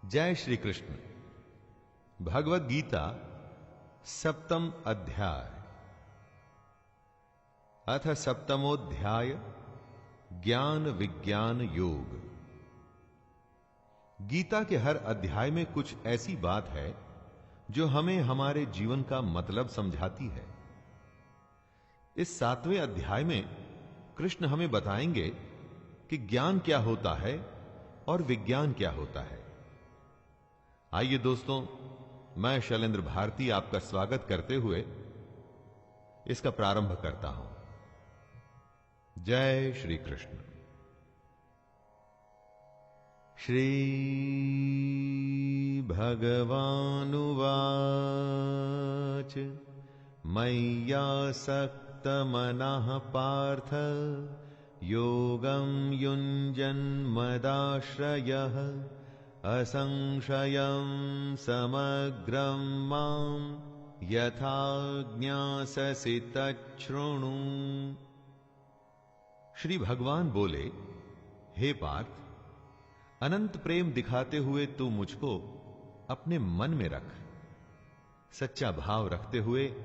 जय श्री कृष्ण। भगवत गीता सप्तम अध्याय। अथ सप्तमोध्याय ज्ञान विज्ञान योग। गीता के हर अध्याय में कुछ ऐसी बात है जो हमें हमारे जीवन का मतलब समझाती है। इस 7वें अध्याय में कृष्ण हमें बताएंगे कि ज्ञान क्या होता है और विज्ञान क्या होता है। आइए दोस्तों, मैं शैलेंद्र भारती आपका स्वागत करते हुए इसका प्रारंभ करता हूं। जय श्री कृष्ण। श्री भगवानुवाच मय्यासक्तमनः पार्थ योगं युञ्जन्मदाश्रयः असंशयं समग्रं मां यथा ज्ञास्यसि तच्छृणु। श्री भगवान बोले, हे पार्थ, अनंत प्रेम दिखाते हुए तू मुझको अपने मन में रख। सच्चा भाव रखते हुए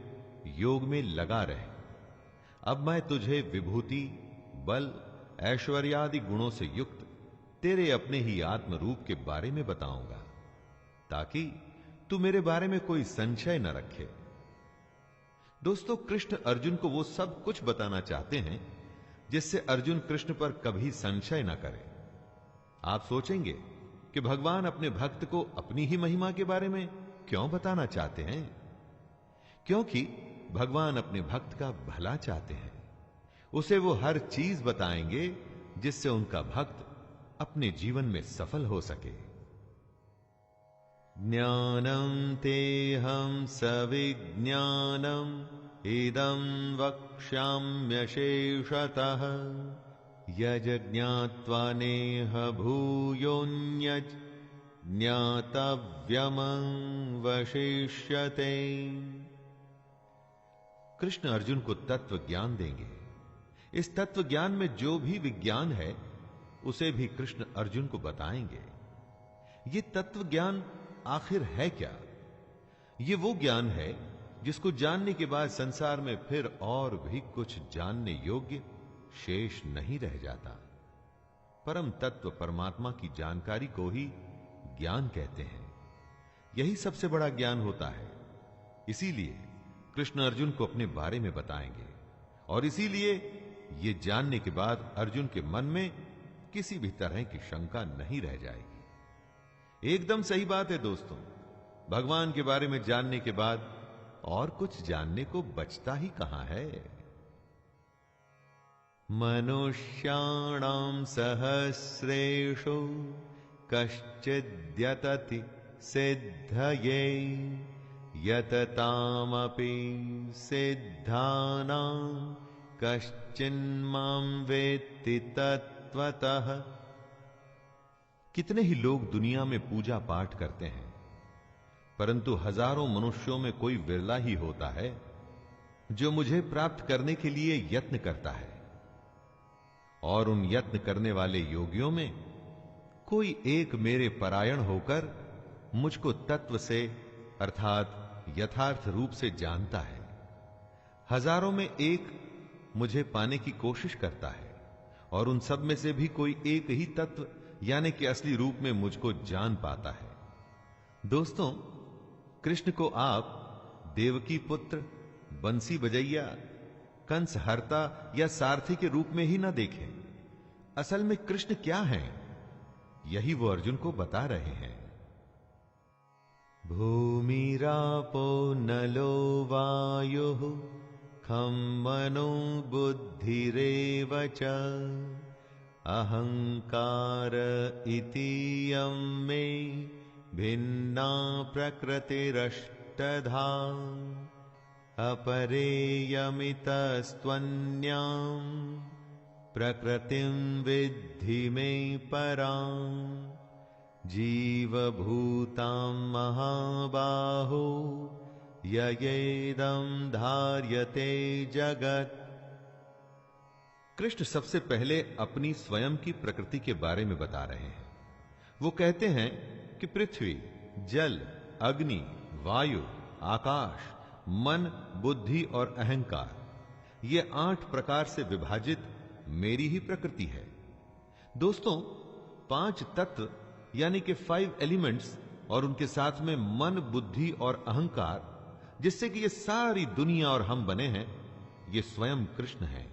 योग में लगा रहे। अब मैं तुझे विभूति, बल, ऐश्वर्यादि गुणों से युक्त तेरे अपने ही आत्म रूप के बारे में बताऊंगा, ताकि तू मेरे बारे में कोई संशय न रखे। दोस्तों, कृष्ण अर्जुन को वो सब कुछ बताना चाहते हैं जिससे अर्जुन कृष्ण पर कभी संशय न करे। आप सोचेंगे कि भगवान अपने भक्त को अपनी ही महिमा के बारे में क्यों बताना चाहते हैं? क्योंकि भगवान अपने भक्त का भला चाहते हैं। उसे वो हर चीज बताएंगे जिससे उनका भक्त अपने जीवन में सफल हो सके। ज्ञानं तेहं सविज्ञानम् इदं वक्ष्याम्यशेषतः यज्ञात्वा नेह भूयोऽन्यत् ज्ञातव्यमवशिष्यते। कृष्ण अर्जुन को तत्व ज्ञान देंगे। इस तत्व ज्ञान में जो भी विज्ञान है उसे भी कृष्ण अर्जुन को बताएंगे। ये तत्व ज्ञान आखिर है क्या? ये वो ज्ञान है जिसको जानने के बाद संसार में फिर और भी कुछ जानने योग्य शेष नहीं रह जाता। परम तत्व परमात्मा की जानकारी को ही ज्ञान कहते हैं। यही सबसे बड़ा ज्ञान होता है। इसीलिए कृष्ण अर्जुन को अपने बारे में बताएंगे, और इसीलिए ये जानने के बाद अर्जुन के मन में किसी भी तरह की शंका नहीं रह जाएगी। एकदम सही बात है दोस्तों। भगवान के बारे में जानने के बाद और कुछ जानने को बचता ही कहां है। मनुष्याणां सहस्रेषु कश्चिद्यतति सिद्धये यततामपि सिद्धानां कश्चिन्मां वेत्ति तत्त्वतः। कितने ही लोग दुनिया में पूजा पाठ करते हैं, परंतु हजारों मनुष्यों में कोई विरला ही होता है जो मुझे प्राप्त करने के लिए यत्न करता है। और उन यत्न करने वाले योगियों में कोई एक मेरे परायण होकर मुझको तत्व से अर्थात यथार्थ रूप से जानता है। हजारों में एक मुझे पाने की कोशिश करता है, और उन सब में से भी कोई एक ही तत्व यानी कि असली रूप में मुझको जान पाता है। दोस्तों, कृष्ण को आप देवकी पुत्र, बंसी बजैया, कंस हरता या सारथी के रूप में ही ना देखें। असल में कृष्ण क्या हैं, यही वो अर्जुन को बता रहे हैं। भूमिरापो नलो वायुः खं मनो बुद्धिरेव च अहंकार इतीयं मे भिन्ना प्रकृतिरष्टधा अपरेयमितस्त्वन्यां प्रकृतिं विद्धि मे परां जीवभूतां महाबाहो ययेदं धार्यते जगत्। कृष्ण सबसे पहले अपनी स्वयं की प्रकृति के बारे में बता रहे हैं। वो कहते हैं कि पृथ्वी, जल, अग्नि, वायु, आकाश, मन, बुद्धि और अहंकार, ये 8 प्रकार से विभाजित मेरी ही प्रकृति है। दोस्तों, 5 तत्व यानी कि 5 एलिमेंट्स और उनके साथ में मन, बुद्धि और अहंकार, जिससे कि ये सारी दुनिया और हम बने हैं, ये स्वयं कृष्ण है।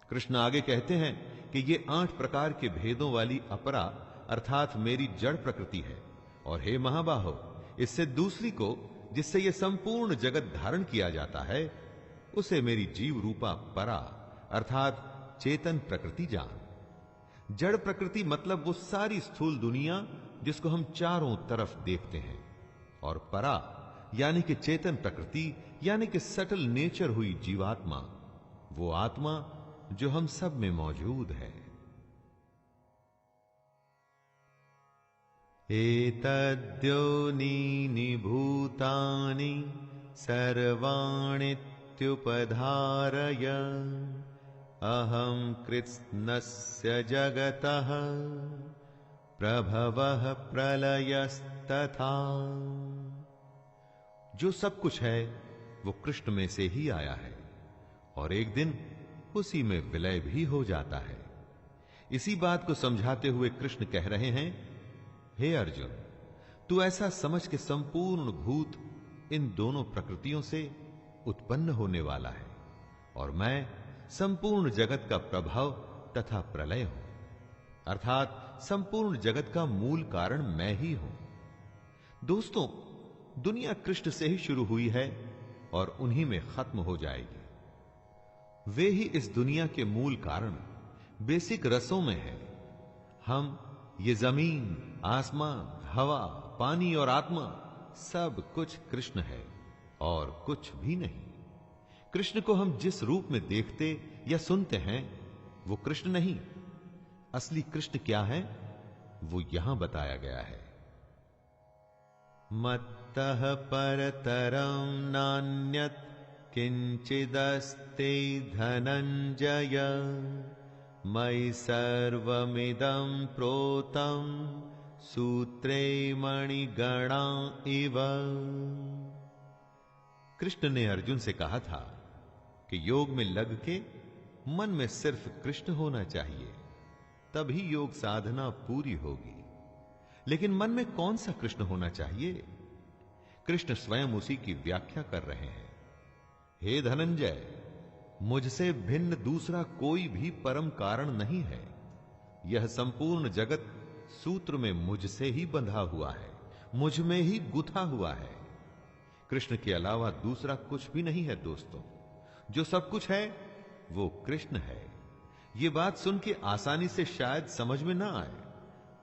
कृष्ण आगे कहते हैं कि ये 8 प्रकार के भेदों वाली अपरा अर्थात मेरी जड़ प्रकृति है। और हे महाबाहो, इससे दूसरी को, जिससे ये संपूर्ण जगत धारण किया जाता है, उसे मेरी जीव रूपा परा अर्थात चेतन प्रकृति जान। जड़ प्रकृति मतलब वो सारी स्थूल दुनिया जिसको हम चारों तरफ देखते हैं, और परा यानी कि चेतन प्रकृति यानी कि सटल नेचर हुई जीवात्मा, वो आत्मा जो हम सब में मौजूद है। एतद्योनीनि भूतानि सर्वाणीत्युपधारय अहं कृत्स्नस्य जगतः प्रभवः प्रलयस्तथा। जो सब कुछ है वो कृष्ण में से ही आया है और एक दिन उसी में विलय भी हो जाता है। इसी बात को समझाते हुए कृष्ण कह रहे हैं, हे अर्जुन, तू ऐसा समझ के संपूर्ण भूत इन दोनों प्रकृतियों से उत्पन्न होने वाला है और मैं संपूर्ण जगत का प्रभाव तथा प्रलय हूं, अर्थात संपूर्ण जगत का मूल कारण मैं ही हूं। दोस्तों, दुनिया कृष्ण से ही शुरू हुई है और उन्हीं में खत्म हो जाएगी। वे ही इस दुनिया के मूल कारण बेसिक रसों में है। हम, ये जमीन, आसमान, हवा, पानी और आत्मा, सब कुछ कृष्ण है और कुछ भी नहीं। कृष्ण को हम जिस रूप में देखते या सुनते हैं वो कृष्ण नहीं। असली कृष्ण क्या है वो यहां बताया गया है। मत्तः परतरं नान्यत् किंचिदस्ति धनंजय मयि सर्वमिदं प्रोतं सूत्रे मणिगणा इव। कृष्ण ने अर्जुन से कहा था कि योग में लग के मन में सिर्फ कृष्ण होना चाहिए, तभी योग साधना पूरी होगी। लेकिन मन में कौन सा कृष्ण होना चाहिए? कृष्ण स्वयं उसी की व्याख्या कर रहे हैं। हे धनंजय, मुझसे भिन्न दूसरा कोई भी परम कारण नहीं है। यह संपूर्ण जगत सूत्र में मुझसे ही बंधा हुआ है, मुझ में ही गुथा हुआ है। कृष्ण के अलावा दूसरा कुछ भी नहीं है। दोस्तों, जो सब कुछ है वो कृष्ण है। ये बात सुन के आसानी से शायद समझ में ना आए,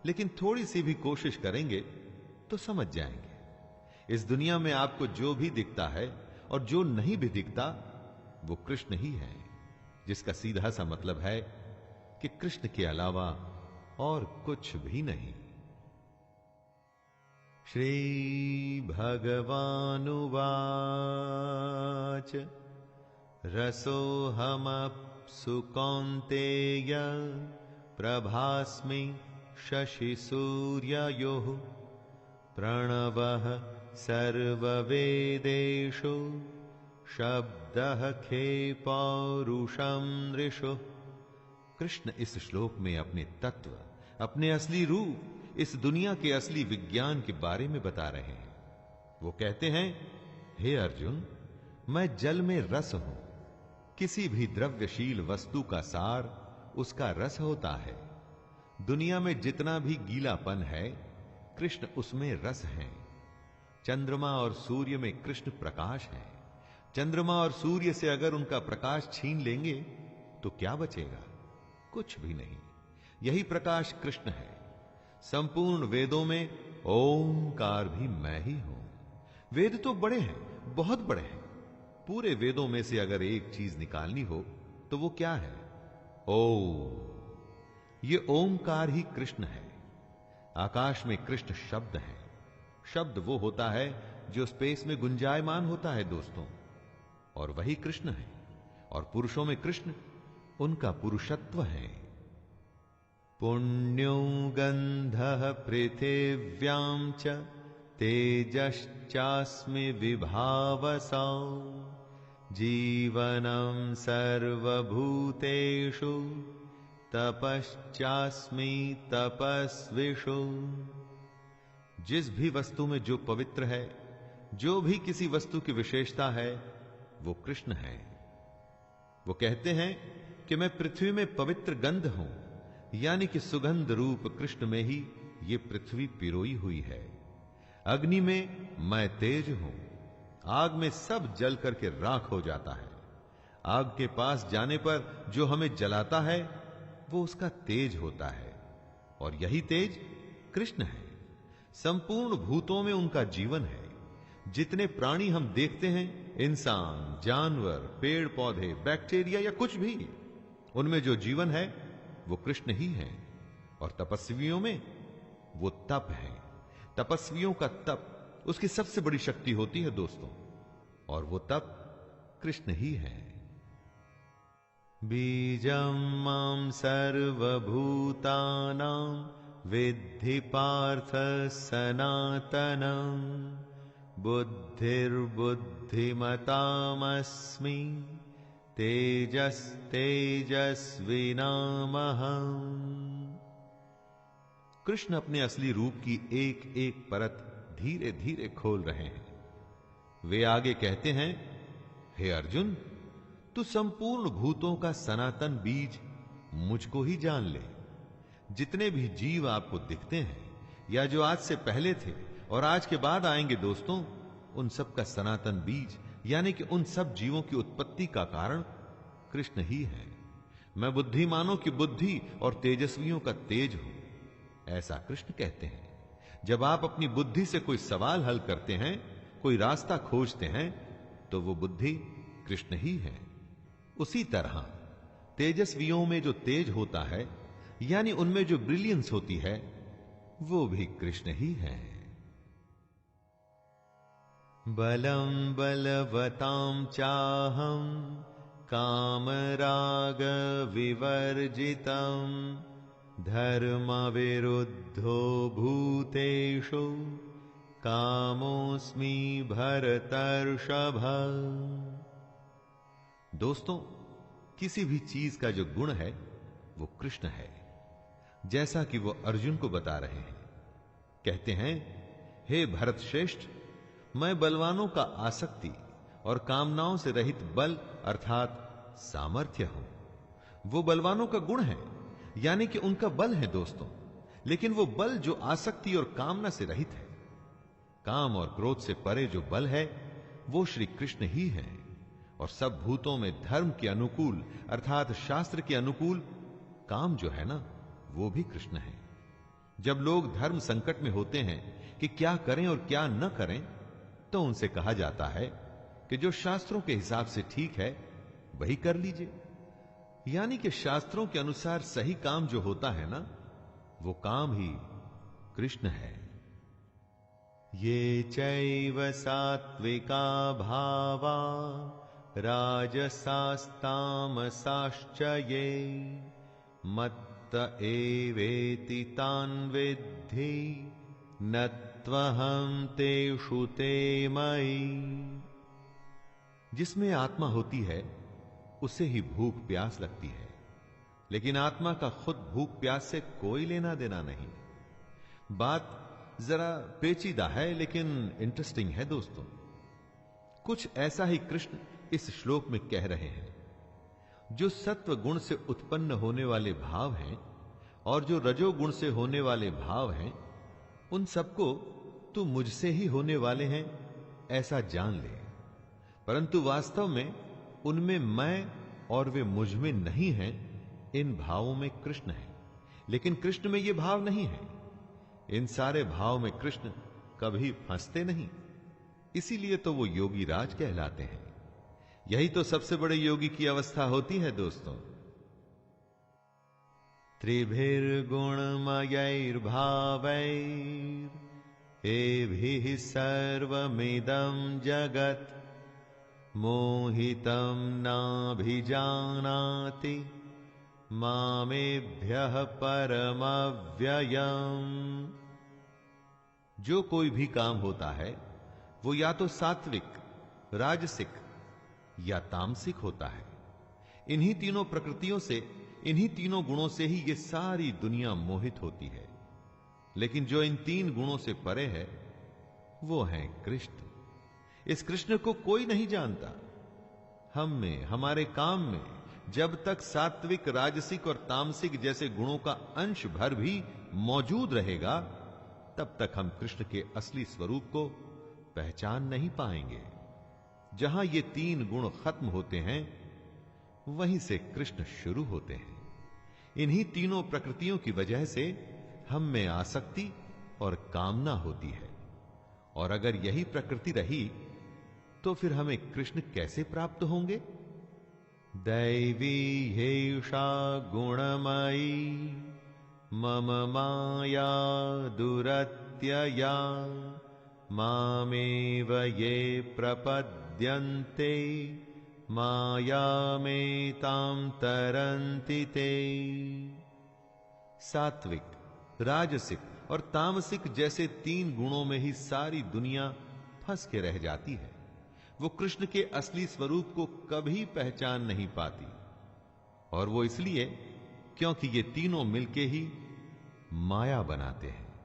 लेकिन थोड़ी सी भी कोशिश करेंगे तो समझ जाएंगे। इस दुनिया में आपको जो भी दिखता है और जो नहीं भी दिखता वो कृष्ण ही है, जिसका सीधा सा मतलब है कि कृष्ण के अलावा और कुछ भी नहीं। श्री भगवानुवाच रसोऽहमप्सु कौन्तेय प्रभास्मि शशिसूर्ययोः प्रणवः सर्ववेदेषु शब्दः खे पौरुषं नृषु। कृष्ण इस श्लोक में अपने तत्व, अपने असली रूप, इस दुनिया के असली विज्ञान के बारे में बता रहे हैं। वो कहते हैं, हे अर्जुन, मैं जल में रस हूं। किसी भी द्रव्यशील वस्तु का सार उसका रस होता है। दुनिया में जितना भी गीलापन है, कृष्ण उसमें रस है। चंद्रमा और सूर्य में कृष्ण प्रकाश है। चंद्रमा और सूर्य से अगर उनका प्रकाश छीन लेंगे तो क्या बचेगा? कुछ भी नहीं। यही प्रकाश कृष्ण है। संपूर्ण वेदों में ओंकार भी मैं ही हूं। वेद तो बड़े हैं, बहुत बड़े हैं। पूरे वेदों में से अगर एक चीज निकालनी हो तो वो क्या है? ओम। ये ओंकार ही कृष्ण है। आकाश में कृष्ण शब्द है। शब्द वो होता है जो स्पेस में गुंजायमान होता है दोस्तों, और वही कृष्ण है। और पुरुषों में कृष्ण उनका पुरुषत्व है। पुण्यो गन्धः पृथिव्यां च तेजश्चास्मि विभावसौ जीवनं सर्वभूतेषु तपश्चास्मि तपस्विषु। जिस भी वस्तु में जो पवित्र है, जो भी किसी वस्तु की विशेषता है, वो कृष्ण है। वो कहते हैं कि मैं पृथ्वी में पवित्र गंध हूं, यानी कि सुगंध रूप कृष्ण में ही ये पृथ्वी पिरोई हुई है। अग्नि में मैं तेज हूं, आग में सब जल करके राख हो जाता है। आग के पास जाने पर जो हमें जलाता है वो उसका तेज होता है, और यही तेज कृष्ण है। संपूर्ण भूतों में उनका जीवन है। जितने प्राणी हम देखते हैं, इंसान, जानवर, पेड़ पौधे, बैक्टीरिया या कुछ भी, उनमें जो जीवन है वो कृष्ण ही है। और तपस्वियों में वो तप है। तपस्वियों का तप उसकी सबसे बड़ी शक्ति होती है दोस्तों, और वो तप कृष्ण ही है। बीजं मां सर्वभूतानां विद्धि पार्थ सनातनं बुद्धिर्बुद्धिमतामस्मि तेजस्तेजस्विनामहम्। कृष्ण अपने असली रूप की एक एक परत धीरे धीरे खोल रहे हैं। वे आगे कहते हैं, हे अर्जुन, तू संपूर्ण भूतों का सनातन बीज मुझको ही जान ले। जितने भी जीव आपको दिखते हैं, या जो आज से पहले थे और आज के बाद आएंगे दोस्तों, उन सब का सनातन बीज यानी कि उन सब जीवों की उत्पत्ति का कारण कृष्ण ही है। मैं बुद्धिमानों की बुद्धि और तेजस्वियों का तेज हूं, ऐसा कृष्ण कहते हैं। जब आप अपनी बुद्धि से कोई सवाल हल करते हैं, कोई रास्ता खोजते हैं, तो वो बुद्धि कृष्ण ही है। उसी तरह तेजस्वियों में जो तेज होता है, यानी उनमें जो ब्रिलियंस होती है, वो भी कृष्ण ही है। बलं बलवतां चाहं कामराग विवर्जितं धर्मविरुद्धो भूतेषु कामोऽस्मि भरतर्षभ। दोस्तों, किसी भी चीज का जो गुण है वो कृष्ण है, जैसा कि वो अर्जुन को बता रहे हैं। कहते हैं, हे भरत श्रेष्ठ, मैं बलवानों का आसक्ति और कामनाओं से रहित बल अर्थात सामर्थ्य हूं। वो बलवानों का गुण है, यानी कि उनका बल है दोस्तों, लेकिन वो बल जो आसक्ति और कामना से रहित है। काम और क्रोध से परे जो बल है वो श्री कृष्ण ही है। और सब भूतों में धर्म के अनुकूल अर्थात शास्त्र के अनुकूल काम जो है ना, वो भी कृष्ण है। जब लोग धर्म संकट में होते हैं कि क्या करें और क्या न करें, तो उनसे कहा जाता है कि जो शास्त्रों के हिसाब से ठीक है वही कर लीजिए। यानी कि शास्त्रों के अनुसार सही काम जो होता है ना, वो काम ही कृष्ण है। ये चैव सात्विका भावा राजसास्तामसाश्च ये मत्त एवेति तान् विद्धि न त्वहं तेषु ते मयि। जिसमें आत्मा होती है उसे ही भूख प्यास लगती है, लेकिन आत्मा का खुद भूख प्यास से कोई लेना देना नहीं। बात जरा पेचीदा है लेकिन इंटरेस्टिंग है दोस्तों। कुछ ऐसा ही कृष्ण इस श्लोक में कह रहे हैं। जो सत्व गुण से उत्पन्न होने वाले भाव हैं और जो रजोगुण से होने वाले भाव हैं, उन सबको तू मुझसे ही होने वाले हैं ऐसा जान ले। परंतु वास्तव में उनमें मैं और वे मुझ में नहीं हैं। इन भावों में कृष्ण है, लेकिन कृष्ण में ये भाव नहीं है। इन सारे भाव में कृष्ण कभी फंसते नहीं, इसीलिए तो वो योगी राज कहलाते हैं। यही तो सबसे बड़े योगी की अवस्था होती है दोस्तों। त्रिभिर्गुणमयैर्भावैर् एभिः सर्वमिदं जगत् मोहितं नाभिजानाति मामेभ्यः परमव्ययम्। जो कोई भी काम होता है वो या तो सात्विक, राजसिक या तामसिक होता है। इन्हीं तीनों प्रकृतियों से, इन्हीं तीनों गुणों से ही ये सारी दुनिया मोहित होती है। लेकिन जो इन तीन गुणों से परे है वो है कृष्ण। इस कृष्ण को कोई नहीं जानता। हम में, हमारे काम में जब तक सात्विक, राजसिक और तामसिक जैसे गुणों का अंश भर भी मौजूद रहेगा, तब तक हम कृष्ण के असली स्वरूप को पहचान नहीं पाएंगे। जहां ये तीन गुण खत्म होते हैं, वहीं से कृष्ण शुरू होते हैं। इन्हीं तीनों प्रकृतियों की वजह से हम में आसक्ति और कामना होती है। और अगर यही प्रकृति रही तो फिर हमें कृष्ण कैसे प्राप्त होंगे? दैवी हेषा गुणमयी मम माया दुरत्यया मामेव ये प्रपद्यन्ते मायामेतां तरन्ति ते। सात्विक, राजसिक और तामसिक जैसे तीन गुणों में ही सारी दुनिया फंस के रह जाती है। वो कृष्ण के असली स्वरूप को कभी पहचान नहीं पाती। और वो इसलिए क्योंकि ये तीनों मिलके ही माया बनाते हैं।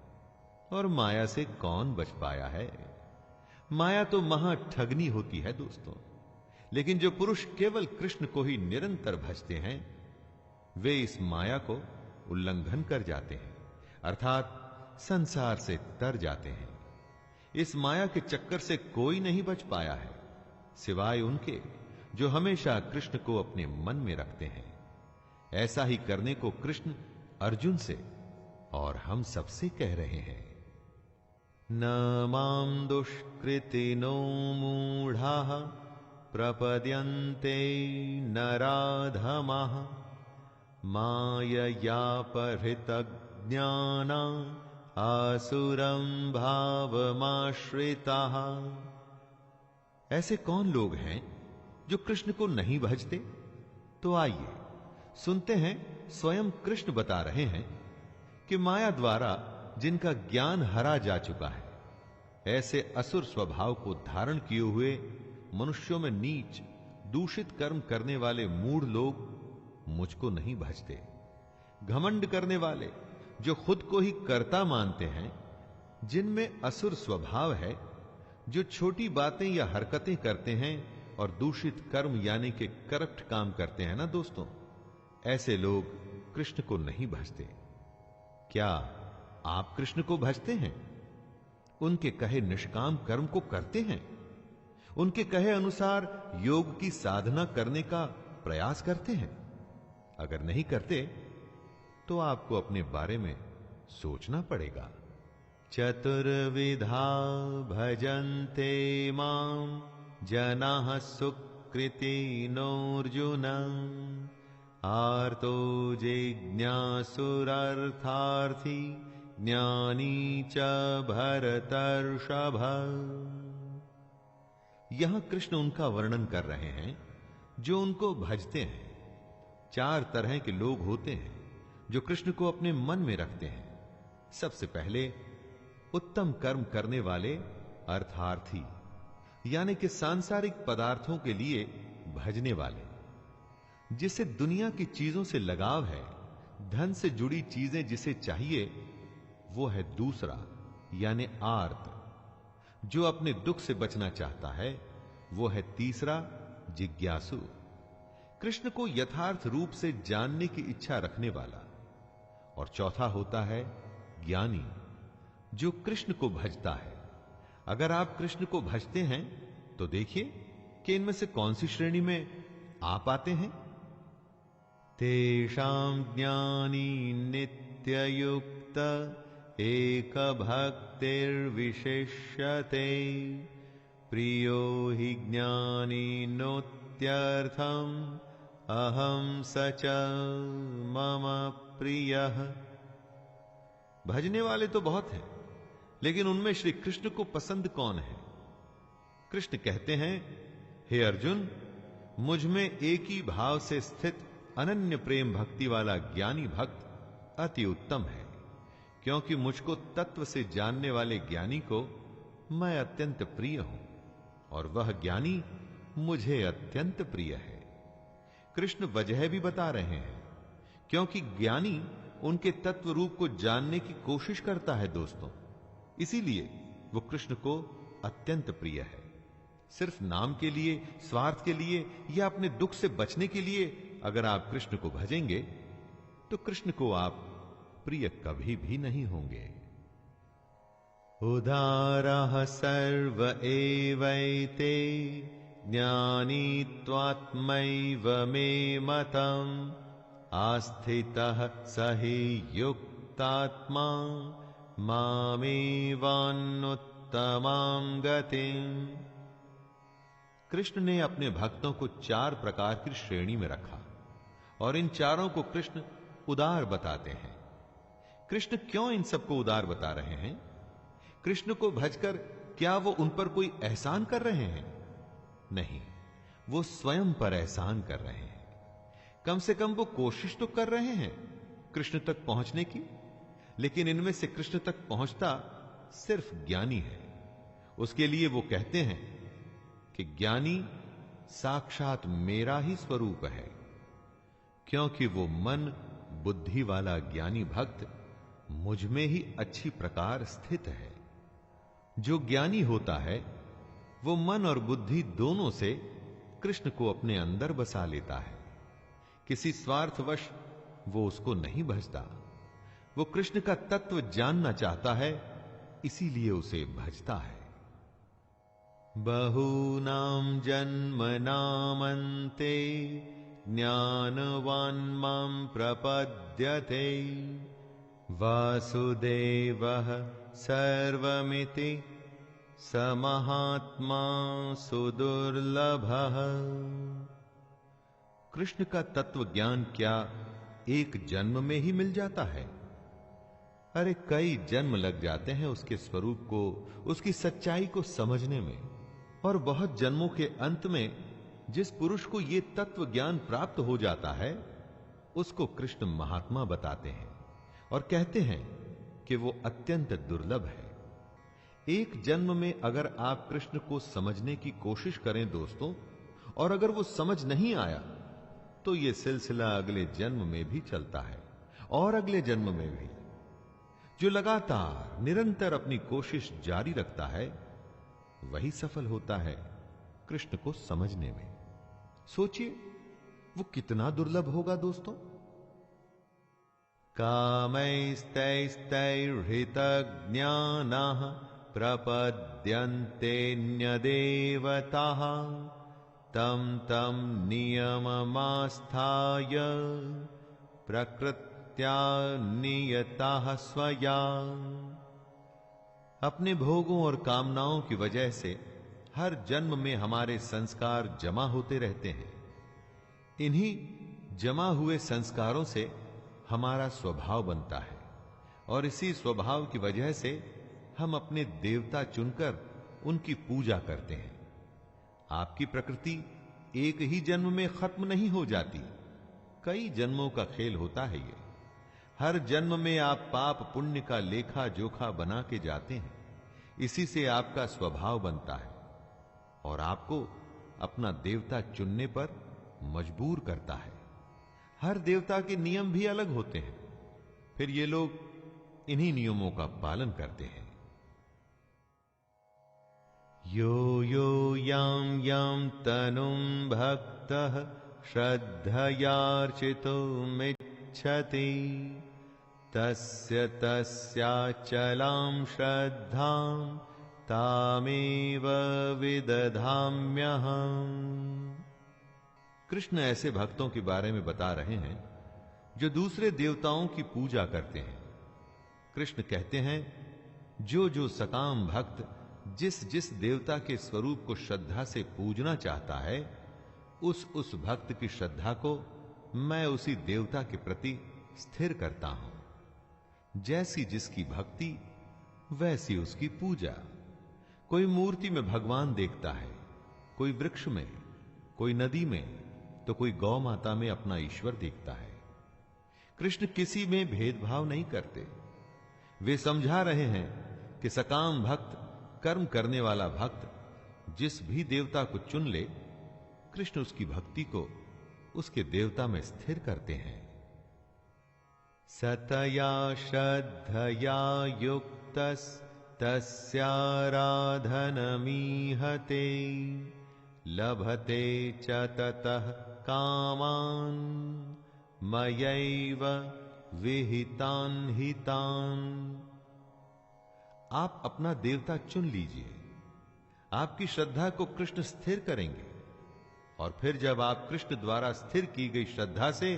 और माया से कौन बच पाया है? माया तो महा ठगनी होती है दोस्तों। लेकिन जो पुरुष केवल कृष्ण को ही निरंतर भजते हैं, वे इस माया को उल्लंघन कर जाते हैं, अर्थात संसार से तर जाते हैं। इस माया के चक्कर से कोई नहीं बच पाया है, सिवाय उनके जो हमेशा कृष्ण को अपने मन में रखते हैं। ऐसा ही करने को कृष्ण अर्जुन से और हम सबसे कह रहे हैं। न मां दुष्कृतिनो मूढ़ाः प्रपद्यन्ते नराधमाः माययापहृतज्ञाना आसुरं भावमाश्रिताः। ऐसे कौन लोग हैं जो कृष्ण को नहीं भजते? तो आइए सुनते हैं, स्वयं कृष्ण बता रहे हैं कि माया द्वारा जिनका ज्ञान हरा जा चुका है, ऐसे असुर स्वभाव को धारण किए हुए मनुष्यों में नीच, दूषित कर्म करने वाले मूढ़ लोग मुझको नहीं भजते। घमंड करने वाले जो खुद को ही कर्ता मानते हैं, जिनमें असुर स्वभाव है, जो छोटी बातें या हरकतें करते हैं और दूषित कर्म यानी कि करप्ट काम करते हैं ना दोस्तों, ऐसे लोग कृष्ण को नहीं भजते। क्या आप कृष्ण को भजते हैं? उनके कहे निष्काम कर्म को करते हैं? उनके कहे अनुसार योग की साधना करने का प्रयास करते हैं? अगर नहीं करते तो आपको अपने बारे में सोचना पड़ेगा। चतुर्विधा भजन्ते मां जनाः सुकृतिनोऽर्जुन आर्तो जिज्ञासुरर्थार्थी ज्ञानी च भरतर्षभ। यहां कृष्ण उनका वर्णन कर रहे हैं जो उनको भजते हैं। चार तरह के लोग होते हैं जो कृष्ण को अपने मन में रखते हैं। सबसे पहले उत्तम कर्म करने वाले अर्थार्थी, यानी कि सांसारिक पदार्थों के लिए भजने वाले। जिसे दुनिया की चीजों से लगाव है, धन से जुड़ी चीजें जिसे चाहिए, वो है दूसरा यानी आर्त। जो अपने दुख से बचना चाहता है, वो है तीसरा जिज्ञासु, कृष्ण को यथार्थ रूप से जानने की इच्छा रखने वाला। और चौथा होता है ज्ञानी, जो कृष्ण को भजता है। अगर आप कृष्ण को भजते हैं तो देखिए कि इनमें से कौन सी श्रेणी में आप आते हैं। तेषां ज्ञानी नित्ययुक्त एक भक्तिर्विशिष्यते प्रियो हि ज्ञानी नोत्यर्थम अहम सच मम प्रियः। भजने वाले तो बहुत हैं, लेकिन उनमें श्री कृष्ण को पसंद कौन है? कृष्ण कहते हैं, हे अर्जुन, मुझ में एक ही भाव से स्थित अनन्य प्रेम भक्ति वाला ज्ञानी भक्त अति उत्तम है, क्योंकि मुझको तत्व से जानने वाले ज्ञानी को मैं अत्यंत प्रिय हूं और वह ज्ञानी मुझे अत्यंत प्रिय है। कृष्ण वजह भी बता रहे हैं, क्योंकि ज्ञानी उनके तत्व रूप को जानने की कोशिश करता है दोस्तों, इसीलिए वो कृष्ण को अत्यंत प्रिय है। सिर्फ नाम के लिए, स्वार्थ के लिए या अपने दुख से बचने के लिए अगर आप कृष्ण को भजेंगे तो कृष्ण को आप प्रिय कभी भी नहीं होंगे। उदारः सर्व एवैते ज्ञानी त्वात्मैव मे मतम् आस्थितः सहि युक्तात्मा मामेवान्नुत्तमां गतिम्। कृष्ण ने अपने भक्तों को 4 प्रकार की श्रेणी में रखा और इन चारों को कृष्ण उदार बताते हैं। कृष्ण क्यों इन सबको उदार बता रहे हैं? कृष्ण को भजकर क्या वो उन पर कोई एहसान कर रहे हैं? नहीं, वो स्वयं पर एहसान कर रहे हैं। कम से कम वो कोशिश तो कर रहे हैं कृष्ण तक पहुंचने की, लेकिन इनमें से कृष्ण तक पहुंचता सिर्फ ज्ञानी है। उसके लिए वो कहते हैं कि ज्ञानी साक्षात मेरा ही स्वरूप है, क्योंकि वो मन बुद्धि वाला ज्ञानी भक्त मुझ में ही अच्छी प्रकार स्थित है। जो ज्ञानी होता है वो मन और बुद्धि दोनों से कृष्ण को अपने अंदर बसा लेता है। किसी स्वार्थवश वो उसको नहीं भजता, वो कृष्ण का तत्व जानना चाहता है, इसीलिए उसे भजता है। बहूनां जन्मनामन्ते ज्ञानवान् मां प्रपद्यते वासुदेवः सर्वमिति स महात्मा सुदुर्लभः। कृष्ण का तत्व ज्ञान क्या एक जन्म में ही मिल जाता है? अरे कई जन्म लग जाते हैं उसके स्वरूप को, उसकी सच्चाई को समझने में, और बहुत जन्मों के अंत में जिस पुरुष को यह तत्व ज्ञान प्राप्त हो जाता है उसको कृष्ण महात्मा बताते हैं और कहते हैं कि वो अत्यंत दुर्लभ है। एक जन्म में अगर आप कृष्ण को समझने की कोशिश करें दोस्तों, और अगर वो समझ नहीं आया तो यह सिलसिला अगले जन्म में भी चलता है और अगले जन्म में भी। जो लगातार निरंतर अपनी कोशिश जारी रखता है वही सफल होता है कृष्ण को समझने में। सोचिए वो कितना दुर्लभ होगा दोस्तों। कामैस्तैस्तैर्हृतज्ञानाः प्रपद्यन्तेऽन्यदेवताः तं तं नियममास्थाय प्रकृत्या नियताः स्वया। अपने भोगों और कामनाओं की वजह से हर जन्म में हमारे संस्कार जमा होते रहते हैं। इन्हीं जमा हुए संस्कारों से हमारा स्वभाव बनता है और इसी स्वभाव की वजह से हम अपने देवता चुनकर उनकी पूजा करते हैं। आपकी प्रकृति एक ही जन्म में खत्म नहीं हो जाती, कई जन्मों का खेल होता है ये। हर जन्म में आप पाप पुण्य का लेखा जोखा बना के जाते हैं, इसी से आपका स्वभाव बनता है और आपको अपना देवता चुनने पर मजबूर करता है। हर देवता के नियम भी अलग होते हैं, फिर ये लोग इन्हीं नियमों का पालन करते हैं। यो यो यां यां तनुं भक्तः श्रद्धयार्चितुमिच्छति तस्य तस्याचलां श्रद्धां तामेव विदधाम्यहम्। कृष्ण ऐसे भक्तों के बारे में बता रहे हैं जो दूसरे देवताओं की पूजा करते हैं। कृष्ण कहते हैं जो जो सकाम भक्त जिस जिस देवता के स्वरूप को श्रद्धा से पूजना चाहता है, उस भक्त की श्रद्धा को मैं उसी देवता के प्रति स्थिर करता हूं। जैसी जिसकी भक्ति वैसी उसकी पूजा। कोई मूर्ति में भगवान देखता है, कोई वृक्ष में, कोई नदी में, तो कोई गौ माता में अपना ईश्वर देखता है। कृष्ण किसी में भेदभाव नहीं करते। वे समझा रहे हैं कि सकाम भक्त, कर्म करने वाला भक्त जिस भी देवता को चुन ले, कृष्ण उसकी भक्ति को उसके देवता में स्थिर करते हैं। सतया श्रद्धया युक्तस् तस्याराधनमीहते लभते च ततः कामान् मयैव विहितान् हितान्। आप अपना देवता चुन लीजिए। आपकी श्रद्धा को कृष्ण स्थिर करेंगे, और फिर जब आप कृष्ण द्वारा स्थिर की गई श्रद्धा से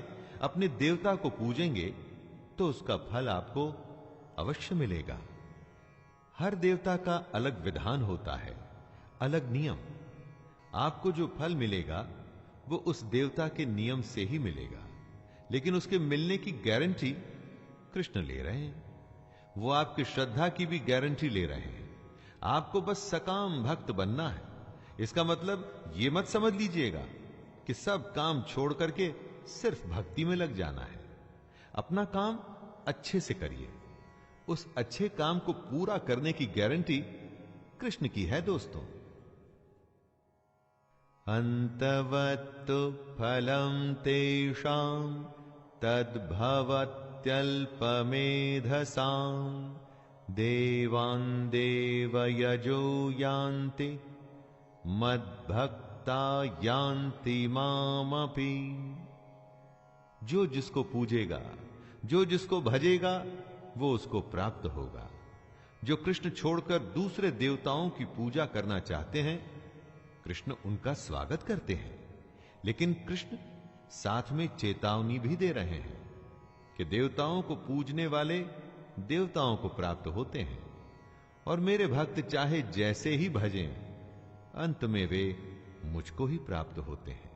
अपने देवता को पूजेंगे तो उसका फल आपको अवश्य मिलेगा। हर देवता का अलग विधान होता है, अलग नियम। आपको जो फल मिलेगा वो उस देवता के नियम से ही मिलेगा, लेकिन उसके मिलने की गारंटी कृष्ण ले रहे हैं। वो आपकी श्रद्धा की भी गारंटी ले रहे हैं। आपको बस सकाम भक्त बनना है। इसका मतलब ये मत समझ लीजिएगा कि सब काम छोड़ करके सिर्फ भक्ति में लग जाना है। अपना काम अच्छे से करिए। उस अच्छे काम को पूरा करने की गारंटी कृष्ण की है दोस्तों। अंतवत्तु फलम तेषां तद्भवत्यल्पमेधसां देवान् देवयजो यान्ति मद्भक्ता यान्ति मामपि। जो जिसको पूजेगा, जो जिसको भजेगा, वो उसको प्राप्त होगा। जो कृष्ण छोड़कर दूसरे देवताओं की पूजा करना चाहते हैं, कृष्ण उनका स्वागत करते हैं, लेकिन कृष्ण साथ में चेतावनी भी दे रहे हैं कि देवताओं को पूजने वाले देवताओं को प्राप्त होते हैं, और मेरे भक्त चाहे जैसे ही भजें, अंत में वे मुझको ही प्राप्त होते हैं।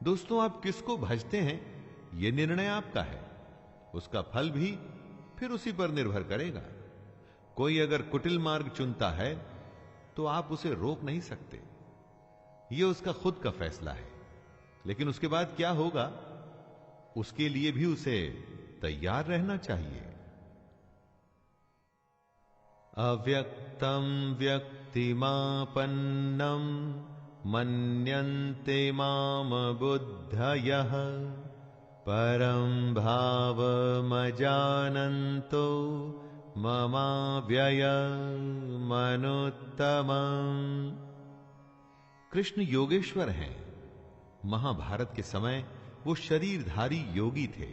दोस्तों, आप किसको भजते हैं यह निर्णय आपका है। उसका फल भी फिर उसी पर निर्भर करेगा। कोई अगर कुटिल मार्ग चुनता है तो आप उसे रोक नहीं सकते। यह उसका खुद का फैसला है, लेकिन उसके बाद क्या होगा उसके लिए भी उसे तैयार रहना चाहिए। अव्यक्तम व्यक्तिमापन्नम मन्यन्ते माम बुद्धयः परं भावमजानन्तो ममाव्ययमनुत्तमम्। कृष्ण योगेश्वर हैं। महाभारत के समय वो शरीरधारी योगी थे।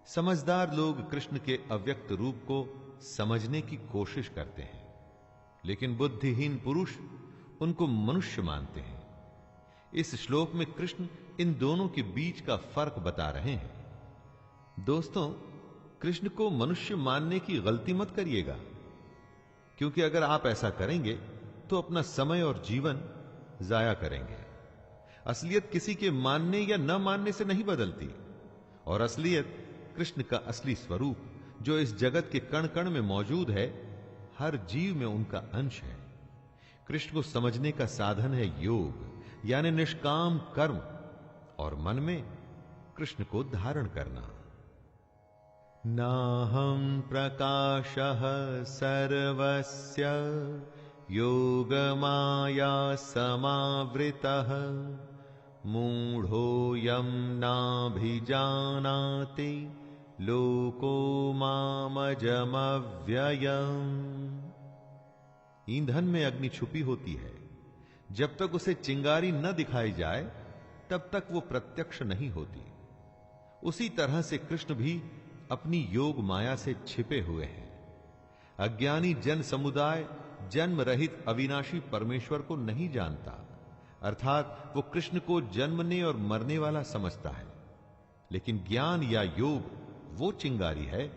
समझदार लोग कृष्ण के अव्यक्त रूप को समझने की कोशिश करते हैं, लेकिन बुद्धिहीन पुरुष उनको मनुष्य मानते हैं। इस श्लोक में कृष्ण इन दोनों के बीच का फर्क बता रहे हैं। दोस्तों, कृष्ण को मनुष्य मानने की गलती मत करिएगा, क्योंकि अगर आप ऐसा करेंगे तो अपना समय और जीवन जाया करेंगे। असलियत किसी के मानने या न मानने से नहीं बदलती, और असलियत कृष्ण का असली स्वरूप जो इस जगत के कण कण में मौजूद है, हर जीव में उनका अंश है। कृष्ण को समझने का साधन है योग, यानी निष्काम कर्म, और मन में कृष्ण को धारण करना। नाहं प्रकाशः सर्वस्य योगमाया समावृतः मूढ़ोऽयं नाभिजानाति लोको मामजमव्ययम्। ईंधन में अग्नि छुपी होती है। जब तक उसे चिंगारी न दिखाई जाए तब तक वो प्रत्यक्ष नहीं होती। उसी तरह से कृष्ण भी अपनी योग माया से छिपे हुए हैं। अज्ञानी जन समुदाय जन्म रहित अविनाशी परमेश्वर को नहीं जानता, अर्थात वो कृष्ण को जन्मने और मरने वाला समझता है। लेकिन ज्ञान या योग वो चिंगारी है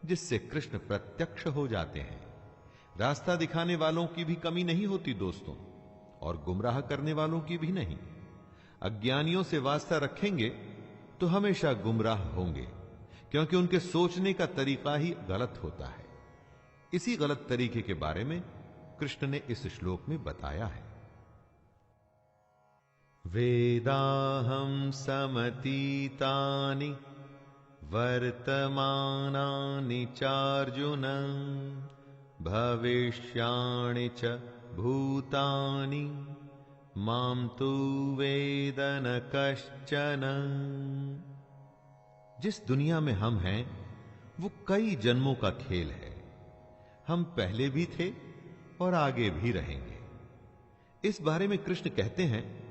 जिससे कृष्ण प्रत्यक्ष हो जाते हैं। रास्ता दिखाने वालों की भी कमी नहीं होती दोस्तों, और गुमराह करने वालों की भी नहीं। अज्ञानियों से वास्ता रखेंगे तो हमेशा गुमराह होंगे, क्योंकि उनके सोचने का तरीका ही गलत होता है। इसी गलत तरीके के बारे में कृष्ण ने इस श्लोक में बताया है। वेदाहं समतीतानि वर्तमानानि चार्जुन भविष्याणि च भूतानि मां तु वेद न कश्चन। जिस दुनिया में हम हैं वो कई जन्मों का खेल है। हम पहले भी थे और आगे भी रहेंगे। इस बारे में कृष्ण कहते हैं,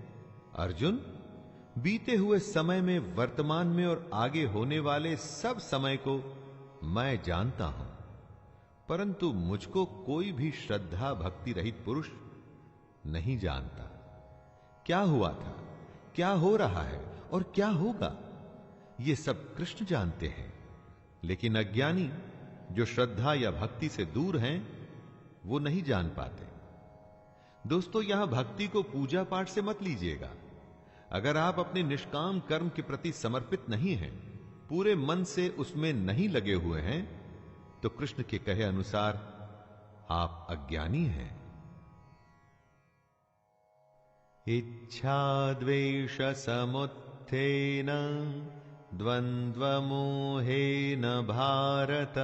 अर्जुन, बीते हुए समय में, वर्तमान में और आगे होने वाले सब समय को मैं जानता हूं, परंतु मुझको कोई भी श्रद्धा भक्ति रहित पुरुष नहीं जानता। क्या हुआ था, क्या हो रहा है और क्या होगा, ये सब कृष्ण जानते हैं। लेकिन अज्ञानी जो श्रद्धा या भक्ति से दूर हैं, वो नहीं जान पाते। दोस्तों, यहां भक्ति को पूजा पाठ से मत लीजिएगा। अगर आप अपने निष्काम कर्म के प्रति समर्पित नहीं हैं, पूरे मन से उसमें नहीं लगे हुए हैं, तो कृष्ण के कहे अनुसार आप अज्ञानी हैं। इच्छा द्वेष समुत्थेन द्वंद्वमोहेन भारत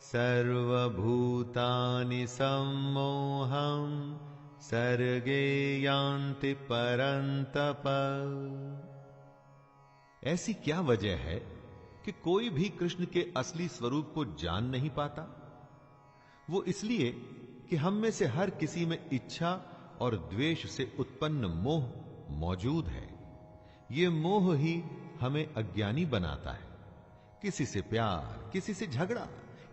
सर्वभूतानि सम्मोहं सर्गे यान्ति परन्तप। ऐसी क्या वजह है कि कोई भी कृष्ण के असली स्वरूप को जान नहीं पाता? वो इसलिए कि हम में से हर किसी में इच्छा और द्वेष से उत्पन्न मोह मौजूद है। ये मोह ही हमें अज्ञानी बनाता है। किसी से प्यार, किसी से झगड़ा,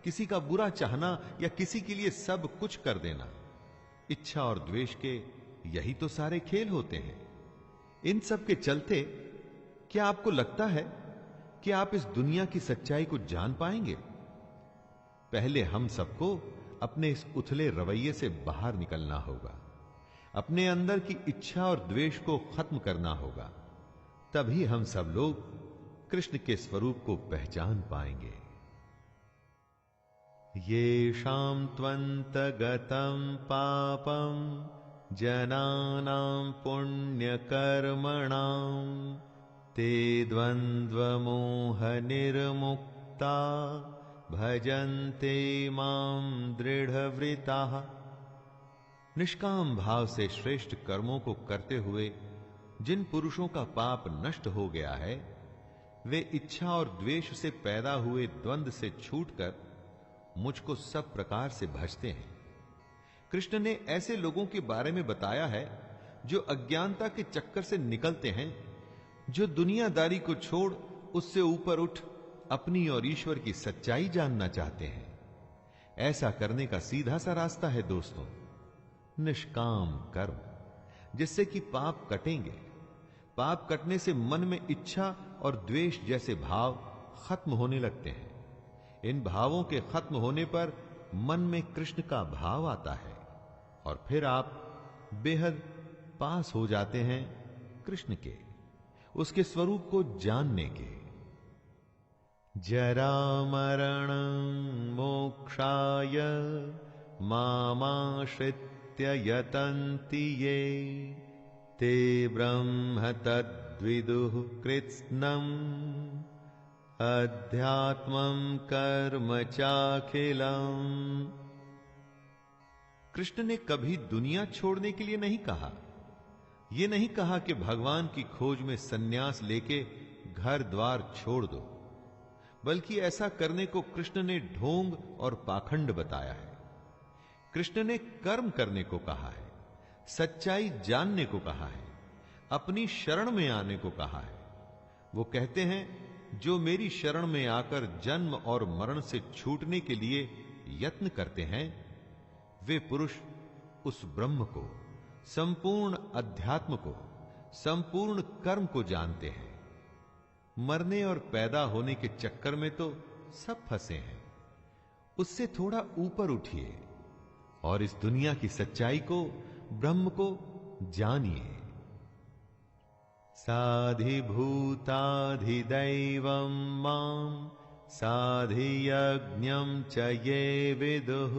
किसी का बुरा चाहना या किसी के लिए सब कुछ कर देना, इच्छा और द्वेष के यही तो सारे खेल होते हैं। इन सब के चलते क्या आपको लगता है कि आप इस दुनिया की सच्चाई को जान पाएंगे? पहले हम सबको अपने इस उथले रवैये से बाहर निकलना होगा। अपने अंदर की इच्छा और द्वेष को खत्म करना होगा। तभी हम सब लोग कृष्ण के स्वरूप को पहचान पाएंगे। येषां त्वन्तगतं पापं जनानां पुण्यकर्मणां ते द्वन्द्वमोहनिर्मुक्ता भजन्ते मां दृढ़व्रताः। निष्काम भाव से श्रेष्ठ कर्मों को करते हुए जिन पुरुषों का पाप नष्ट हो गया है, वे इच्छा और द्वेष से पैदा हुए द्वंद्व से छूटकर मुझको सब प्रकार से भजते हैं। कृष्ण ने ऐसे लोगों के बारे में बताया है जो अज्ञानता के चक्कर से निकलते हैं, जो दुनियादारी को छोड़ उससे ऊपर उठ अपनी और ईश्वर की सच्चाई जानना चाहते हैं। ऐसा करने का सीधा सा रास्ता है दोस्तों, निष्काम कर्म, जिससे कि पाप कटेंगे। पाप कटने से मन में इच्छा और द्वेष जैसे भाव खत्म होने लगते हैं। इन भावों के खत्म होने पर मन में कृष्ण का भाव आता है और फिर आप बेहद पास हो जाते हैं कृष्ण के, उसके स्वरूप को जानने के। जरा मरण मोक्षाय मामाश्रित्य यतन्ति ये ते ब्रह्म तद्विदुः कृत्स्नम् अध्यात्मं कर्म चाखिलम्। कृष्ण ने कभी दुनिया छोड़ने के लिए नहीं कहा। यह नहीं कहा कि भगवान की खोज में सन्यास लेके घर द्वार छोड़ दो, बल्कि ऐसा करने को कृष्ण ने ढोंग और पाखंड बताया है। कृष्ण ने कर्म करने को कहा है, सच्चाई जानने को कहा है, अपनी शरण में आने को कहा है। वो कहते हैं, जो मेरी शरण में आकर जन्म और मरण से छूटने के लिए यत्न करते हैं, वे पुरुष उस ब्रह्म को, संपूर्ण अध्यात्म को, संपूर्ण कर्म को जानते हैं। मरने और पैदा होने के चक्कर में तो सब फंसे हैं। उससे थोड़ा ऊपर उठिए और इस दुनिया की सच्चाई को, ब्रह्म को जानिए। साधिभूताधिदैवं मां साधियज्ञं च ये विदुः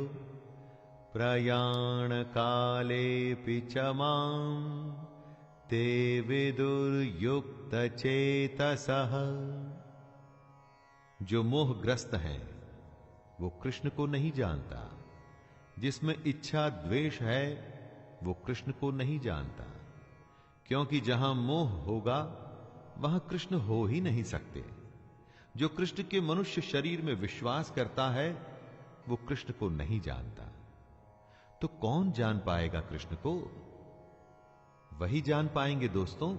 प्रयाण कालेऽपि च मां ते विदुर्युक्त चेतसः। जो मोहग्रस्त हैं वो कृष्ण को नहीं जानता, जिसमें इच्छा द्वेष है वो कृष्ण को नहीं जानता, क्योंकि जहां मोह होगा वहां कृष्ण हो ही नहीं सकते। जो कृष्ण के मनुष्य शरीर में विश्वास करता है वो कृष्ण को नहीं जानता। तो कौन जान पाएगा कृष्ण को? वही जान पाएंगे दोस्तों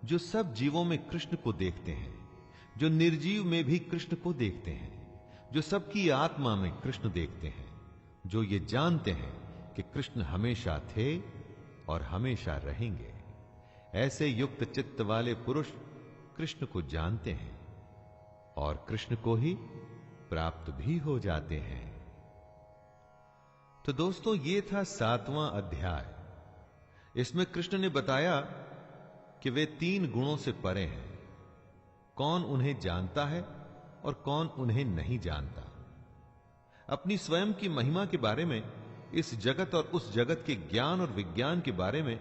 जो सब जीवों में कृष्ण को देखते हैं, जो निर्जीव में भी कृष्ण को देखते हैं, जो सबकी आत्मा में कृष्ण देखते हैं, जो ये जानते हैं कि कृष्ण हमेशा थे और हमेशा रहेंगे। ऐसे युक्त चित्त वाले पुरुष कृष्ण को जानते हैं और कृष्ण को ही प्राप्त भी हो जाते हैं। तो दोस्तों ये था 7वां अध्याय। इसमें कृष्ण ने बताया कि वे 3 गुणों से परे हैं। कौन उन्हें जानता है और कौन उन्हें नहीं जानता। अपनी स्वयं की महिमा के बारे में, इस जगत और उस जगत के ज्ञान और विज्ञान के बारे में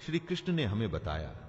श्री कृष्ण ने हमें बताया।